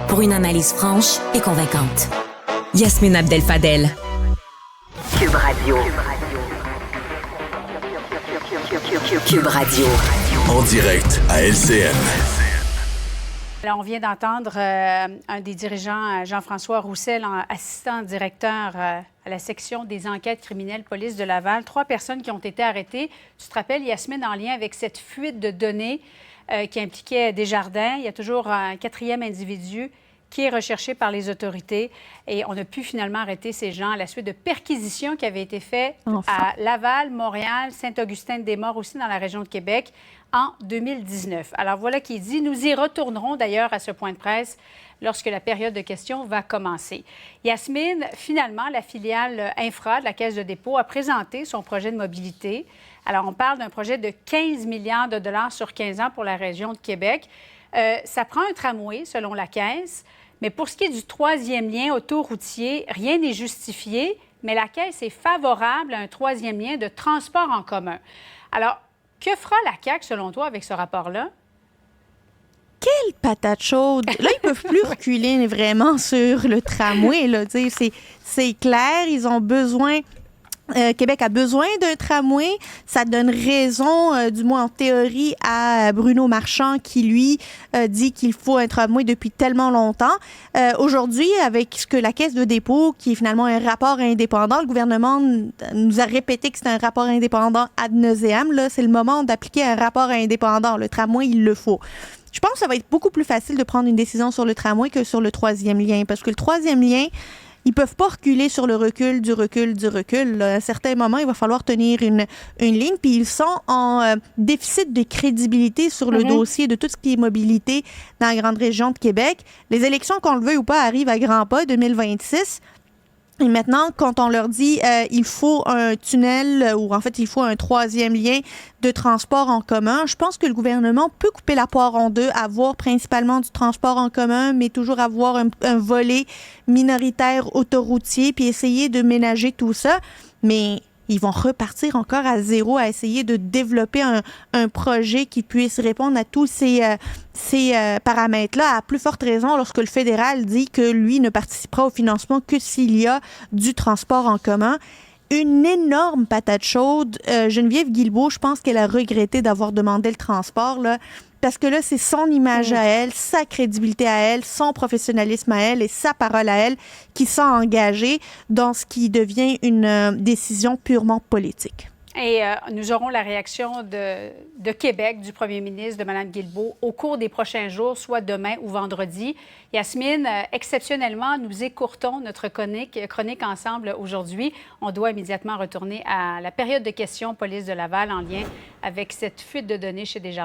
pour une analyse franche et convaincante. Yasmine Abdel-Fadel. Cube Radio. Cube Radio. En direct à LCN. Alors, on vient d'entendre un des dirigeants, Jean-François Roussel, assistant directeur à la section des enquêtes criminelles police de Laval. 3 personnes qui ont été arrêtées. Tu te rappelles, Yasmine, en lien avec cette fuite de données qui impliquait Desjardins. Il y a toujours un 4e individu qui est recherché par les autorités. Et on a pu finalement arrêter ces gens à la suite de perquisitions qui avaient été faites à Laval, Montréal, Saint-Augustin-des-Maures, aussi dans la région de Québec, en 2019. Alors voilà qui dit. Nous y retournerons d'ailleurs à ce point de presse lorsque la période de questions va commencer. Yasmine, finalement, la filiale Infra de la Caisse de dépôt a présenté son projet de mobilité. Alors, on parle d'un projet de 15 milliards de dollars sur 15 ans pour la région de Québec. Ça prend un tramway, selon la Caisse, mais pour ce qui est du 3e lien autoroutier, rien n'est justifié, mais la Caisse est favorable à un 3e lien de transport en commun. Alors, que fera la CAQ, selon toi, avec ce rapport-là? Quelle patate chaude! Là, ils peuvent plus reculer vraiment sur le tramway. Là. C'est clair, ils ont besoin... Québec a besoin d'un tramway. Ça donne raison, du moins en théorie, à Bruno Marchand qui, lui, dit qu'il faut un tramway depuis tellement longtemps. Aujourd'hui, avec ce que la Caisse de dépôt, qui est finalement un rapport indépendant, le gouvernement nous a répété que c'est un rapport indépendant ad nauseam. Là, c'est le moment d'appliquer un rapport indépendant. Le tramway, il le faut. Je pense que ça va être beaucoup plus facile de prendre une décision sur le tramway que sur le 3e lien, parce que le 3e lien, ils peuvent pas reculer sur le recul du recul. Là. À certains moments, il va falloir tenir une ligne. Puis ils sont en déficit de crédibilité sur le dossier de tout ce qui est mobilité dans la grande région de Québec. Les élections, qu'on le veuille ou pas, arrivent à grands pas, 2026. Et maintenant, quand on leur dit il faut un tunnel ou en fait il faut un 3e lien de transport en commun, je pense que le gouvernement peut couper la poire en deux, avoir principalement du transport en commun, mais toujours avoir un volet minoritaire autoroutier, puis essayer de ménager tout ça. Mais ils vont repartir encore à zéro à essayer de développer un projet qui puisse répondre à tous ces paramètres-là, à plus forte raison lorsque le fédéral dit que lui ne participera au financement que s'il y a du transport en commun. Une énorme patate chaude. Geneviève Guilbeault, je pense qu'elle a regretté d'avoir demandé le transport, là, parce que là, c'est son image à elle, sa crédibilité à elle, son professionnalisme à elle et sa parole à elle qui sont engagés dans ce qui devient une décision purement politique. Et nous aurons la réaction de Québec, du premier ministre, de Mme Guilbeault, au cours des prochains jours, soit demain ou vendredi. Yasmine, exceptionnellement, nous écourtons notre chronique ensemble aujourd'hui. On doit immédiatement retourner à la période de questions police de Laval en lien avec cette fuite de données chez Desjardins.